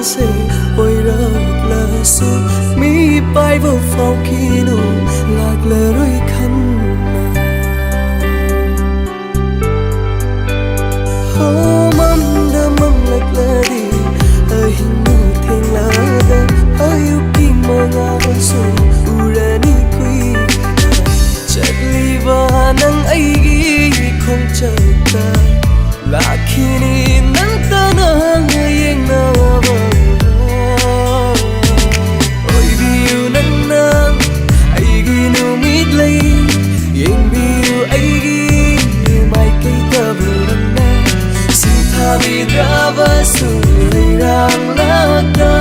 se oi rak la su mi pai vô phao kino lạc la roi khăn ho mam da mam lạc la đi ai nu theng la da ai u ki ma nga su urani kui chat li va nang ai gi không chờ ta lakini nang ta na ngayeng na ba oi biu nang nang ai gi nu mit lay yeng biu ai gi mai kai ta bu nang na si tha bi ra va su lai rang la ta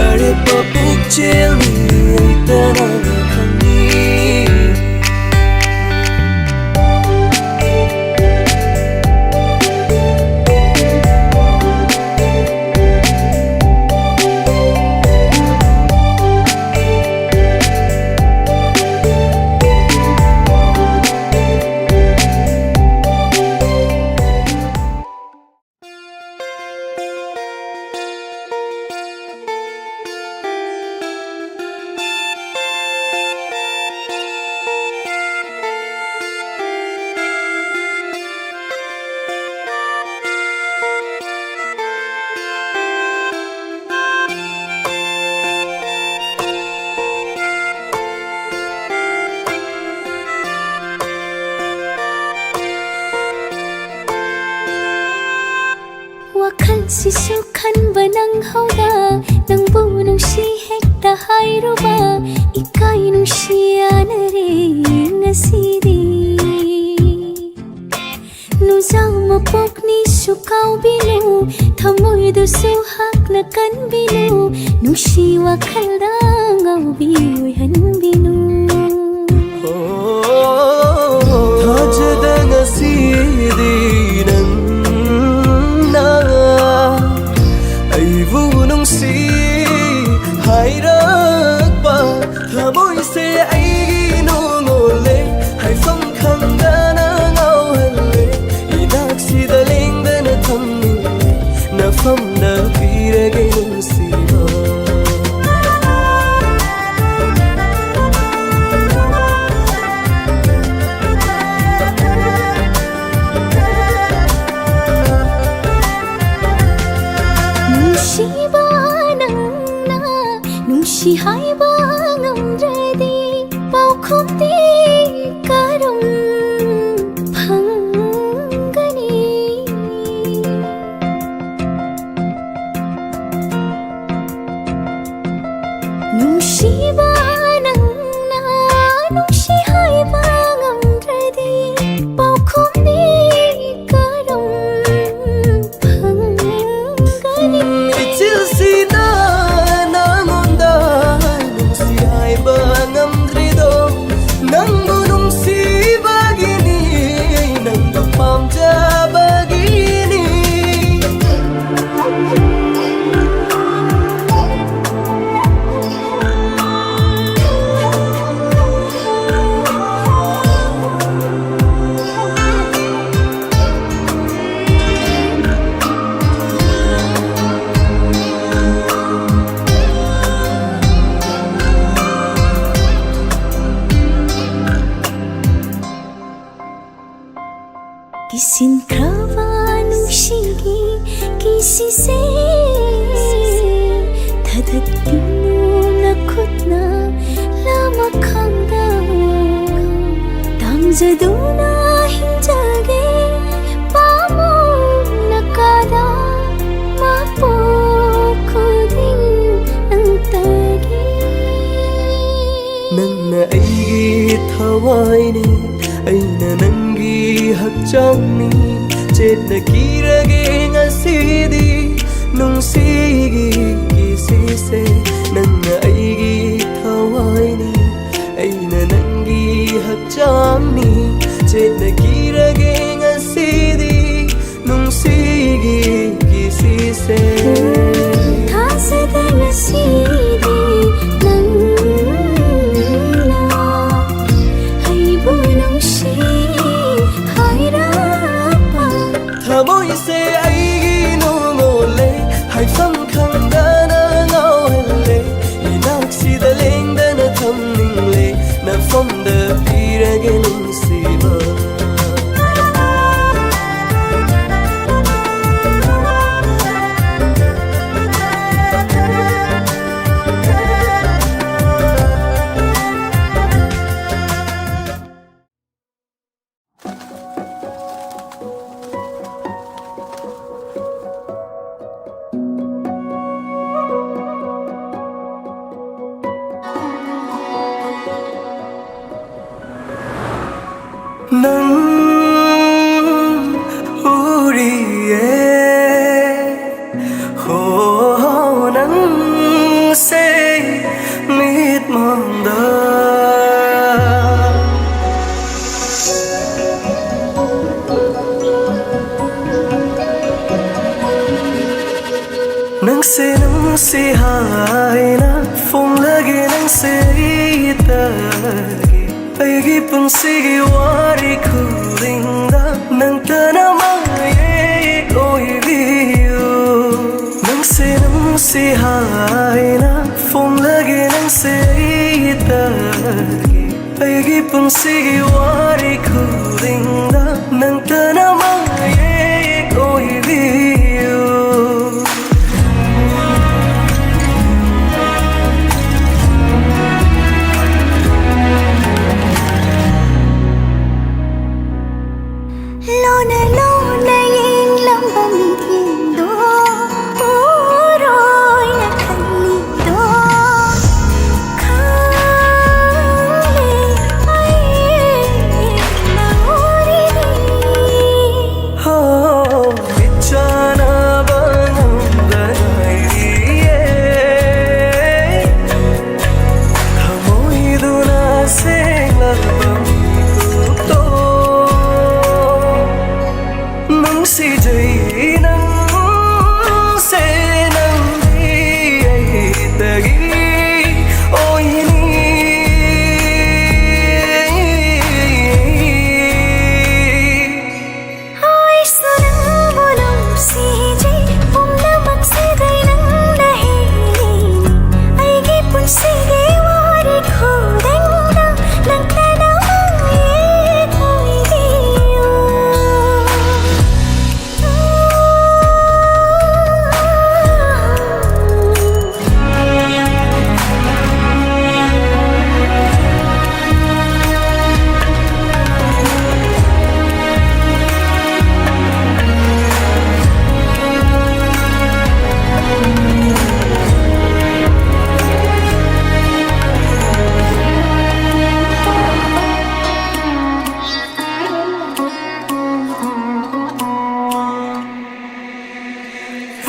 are pa puk chel ni ai ta na khani si su khan ba nang hauda nang bu nang si hekta hai ruba ikai nu si ana re ngasidi nu zang ma pok ni su kau binu thamoi du su hak na kan binu nu si wa khal da ngau bi oi han binu tha da ngasidi nang si hai rak ba tha boy se ai no no le hai phong khang da na ngau han le I dak si da ling da na tham ni na pham na pi ra ge nung si ba si hai ba ngam re di bao khom ti karum phangani nung si ba nang na nung si hai ba ngam re di bao khom ti karum phangani itil si na nang bunung si bagini nang pamja bagini kisin krava nung shigi kisi se thadat tinu na khutna lama khangda tam jaduna hinjage pamu nakada ma po khudin antagi nang na ai thawai ni ai na nangi hak chang ni chết na kirage ngasidi nung sigi kisi se nang na ai gi thawai ni ai na nangi hak chang ni chết na kirage ngasidi nung sigi kisi se tha se de ngasidi nang na hai bu nung si hai ra tha boy se ai gi no no le hai phang khang da nắng uriye khô nắng sẽ mịt màng đời nắng se hai na phong lagi nang se itagi aigi punsigi wari kulinda nang tanamaye oibiyo nang se hai na phong lagi nang se itagi aigi punsigi wari kulinda nang tanamaye oibiyo Lona yên lắm bầm thiên đô rồi là thành lý đô khang lệ ai mà ori bichana banam dai thamoi duna se labam to nắng si dây nắng sẽ nắng đi tagi ôi ni ai sa nắng bolong si dây bum na mak si dây nắng nahi ai gi pun si gi wari kho dang na nang ta na ye koi diyo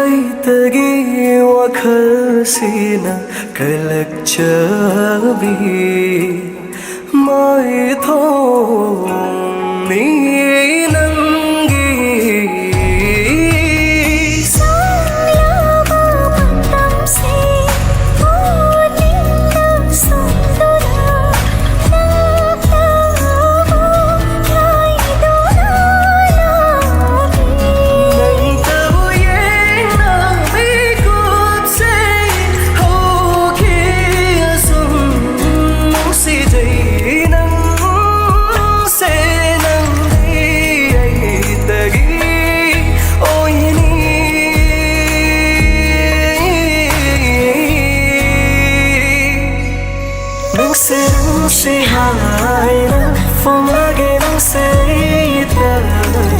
ay tagi wakasina kalak chabi mai thong ni nangi se hai na phong lagi nang se itagi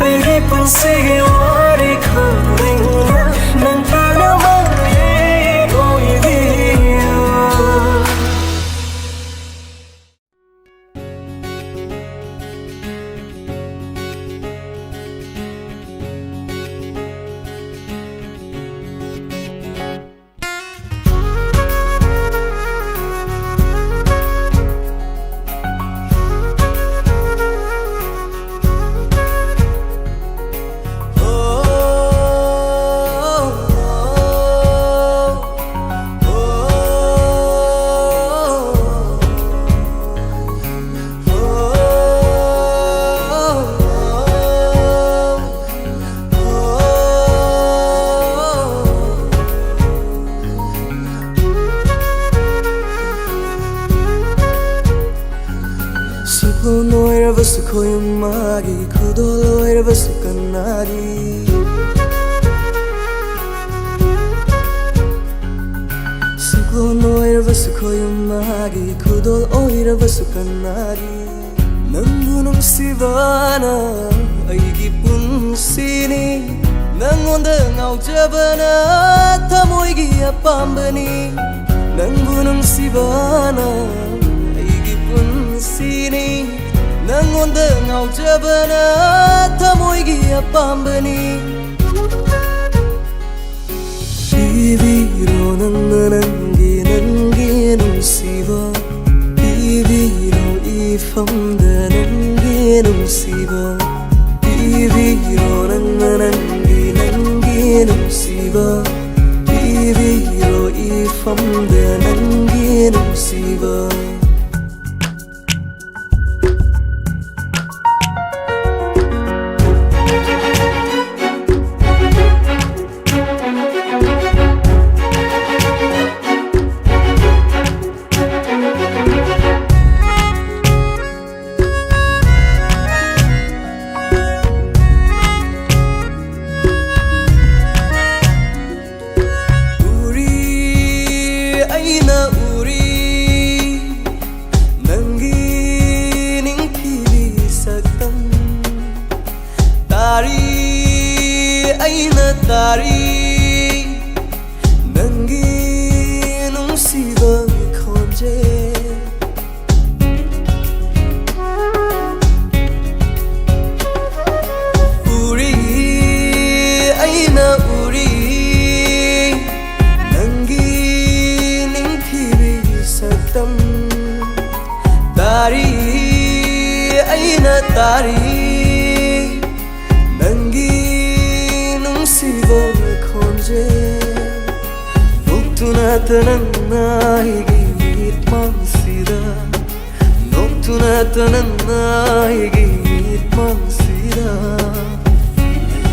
aigi punsigi wari kulinda nang tanamaye oibiyo Noira vasu koyumagi kudoloira vasu kanagi Suko noira vasu koyumagi kudol oira vasu kanagi Nangunong sivana aigi punsini Nangonda ngaujabana tamoigi apambani Nangunong sivana aigi punsini ꯅꯪꯉꯣꯟꯗ ꯉꯥꯎꯖꯕꯅ ꯊꯃꯣꯏꯒꯤ ꯑꯄꯥꯝꯕꯅꯤ ꯄꯤꯕꯤꯔꯣ ꯅꯪꯅ ꯅꯪꯒꯤ ꯅꯨꯡꯁꯤꯕ ꯄꯤꯕꯤꯔꯣ 이밤다 ನಂಗೆ ನುಸಿವ 비비로 ನಂಗೆ ನುಸಿವ 비비로 이밤다 ನಂಗೆ ನುಸಿವ Tari nangi nungsiba khonje uri aina uri nangi ningthibi saktam tari aina tari Noctuna higi mitmansida Noctuna higi mitmansida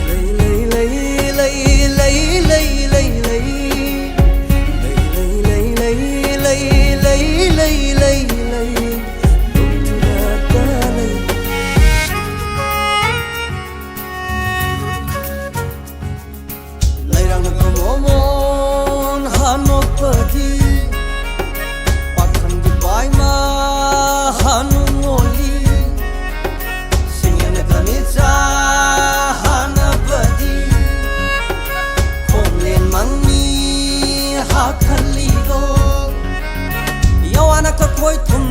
Lay lay lay lay lay lay lay lay lay lay lay lay lay lay lay lay Noctuna lay Lay rang momo Hanopati Pathan di bai ma hanu ngoli Singyan kanitsa hanapati Khomlen mangni hakhali go Yawana ka koi thum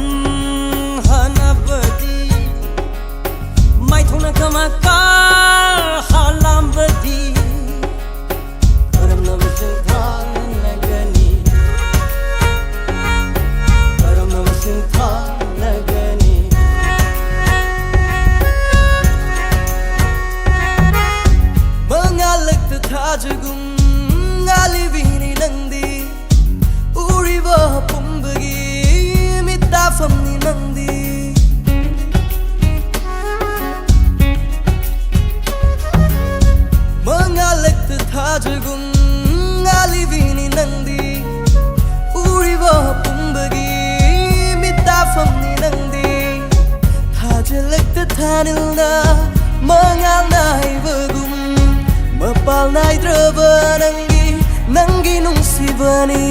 hanapati Mai thuna kama kar halambati Karam na visintha Tajugum ngalivini nangdi uriba pumbagi mitafamni nangdi mangalak tajugum ngalivini nangdi uriba pumbagi mitafamni nangdi tajalak tanilna mangal naibagum Mapal naidraba nangi nungsibani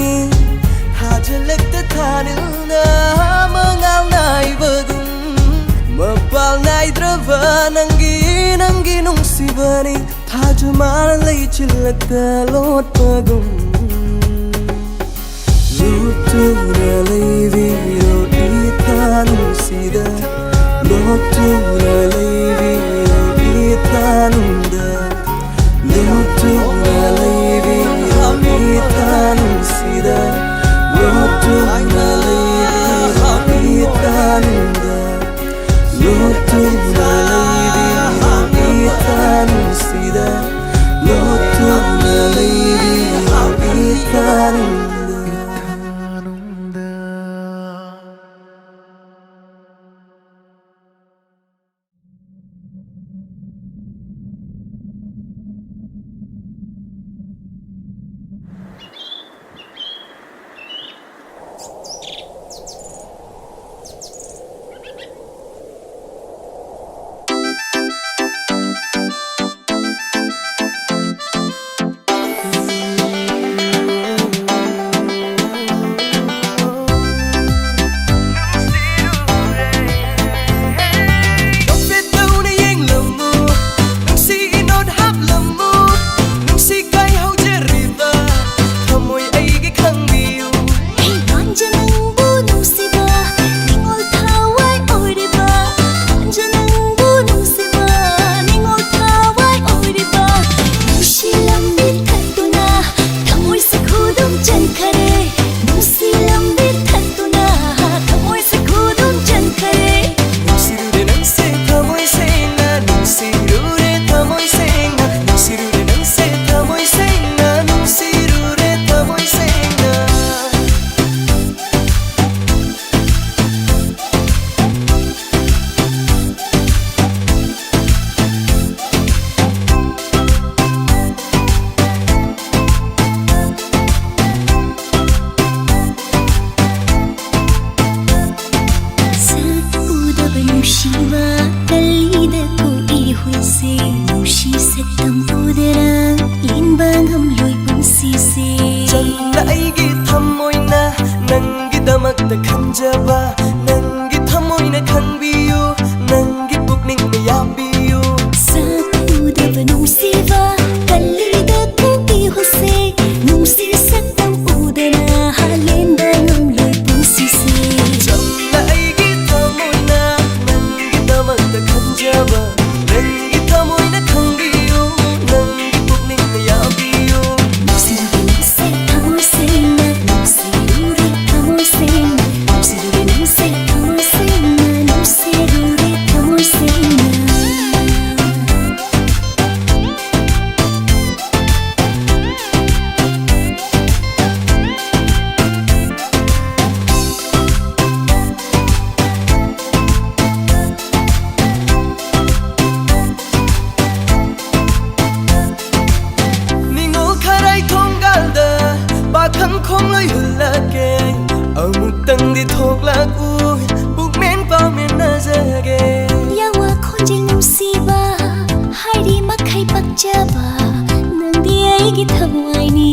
Hajalak tathanilna mangal naibagum Mapal naidraba nangi nungsibani Hajuman lay chilak dalot pagum Lutura lay viro itanusida Lutura lay viro itanunda Lutura lay viro itanusida Lutura lay viro itanunda Lutura lay viro itanusida Lutura lay viro itanunda ꯅꯨꯡꯁꯤꯕ ꯀꯜꯂꯤꯗ ꯀꯣꯛꯏ ꯍꯨꯏꯁꯦ ꯅꯨꯡꯁꯤ ꯁꯛꯇꯝ ꯎꯗꯅ ꯂꯦꯟꯕ ꯉꯝꯂꯣꯏ ꯄꯨꯟꯁꯤꯁꯦ ꯆꯝꯅ ꯑꯩꯒꯤ ꯊꯃꯣꯏꯅ ꯅꯪꯒꯤꯗꯃꯛꯇ ꯈꯟꯖꯕ ꯅꯪꯒꯤ ꯊꯃꯣꯏꯅ ꯈꯟꯕꯤꯌꯨ ꯅꯪꯒꯤ ꯄꯨꯛꯅꯤꯡꯅ ꯌꯥꯕꯤꯌꯨ ꯁꯛ ꯎꯗꯕ ꯅꯨꯡꯁꯤꯕ ꯀꯜꯂꯤꯗ ꯀꯣꯛꯏ ꯍꯨꯏꯁꯦ ꯅꯨꯡꯁꯤ ꯁꯛꯇꯝ ꯎꯗꯅ ꯂꯦꯟꯕ ꯉꯝꯂꯣꯏ ꯄꯨꯟꯁꯤꯁꯦ ꯆꯝꯅ ꯑꯩꯒꯤ ꯊꯃꯣꯏꯅ ꯅꯪꯒꯤꯗꯃꯛꯇ ꯈꯟꯖꯕ ꯅꯪꯒꯤ ꯊꯃꯣꯏꯅ ꯈꯟꯕꯤꯌꯨ ꯅꯪꯒꯤ ꯄꯨꯛꯅꯤꯡꯅ ꯌꯥꯕꯤꯌꯨ ꯅꯨꯡꯁꯤꯔꯨꯔꯦ ꯅꯪꯁꯦ ꯊꯃꯣꯏ ꯁꯦꯡꯅ ꯅꯨꯡꯁꯤꯔꯨꯔꯦ ꯊꯃꯣꯏ ꯁꯦꯡꯅ ꯅꯨꯡꯁꯤꯔꯨꯔꯦ ꯅꯪꯁꯦ ꯊꯃꯣꯏ ꯁꯦꯡꯅ ꯅꯨꯡꯁꯤꯔꯨꯔꯦ ꯊꯃꯣꯏ ꯁꯦꯡꯅ ꯅꯤꯡꯉꯣꯜ ꯈꯔꯥꯏ ꯊꯣꯡꯒꯥꯜꯗ ꯄꯥꯈꯪ ꯈꯣꯡꯂꯣꯏ ꯍꯨꯜꯂꯛꯀꯦ ꯑꯃꯨꯛꯇꯪꯗꯤ ꯊꯣꯛꯂꯛꯎ ꯄꯨꯛꯃꯦꯟ ꯄꯥꯎꯃꯤꯟꯅꯖꯒꯦ ꯌꯥꯋꯥ ꯈꯣꯟꯖꯦꯜ ꯅꯨꯡꯁꯤꯕ ꯍꯥꯏꯔꯤ ꯃꯈꯩ ꯄꯛꯆꯕ ꯅꯪꯗꯤ ꯑꯩꯒꯤ ꯊꯋꯥꯏꯅꯤ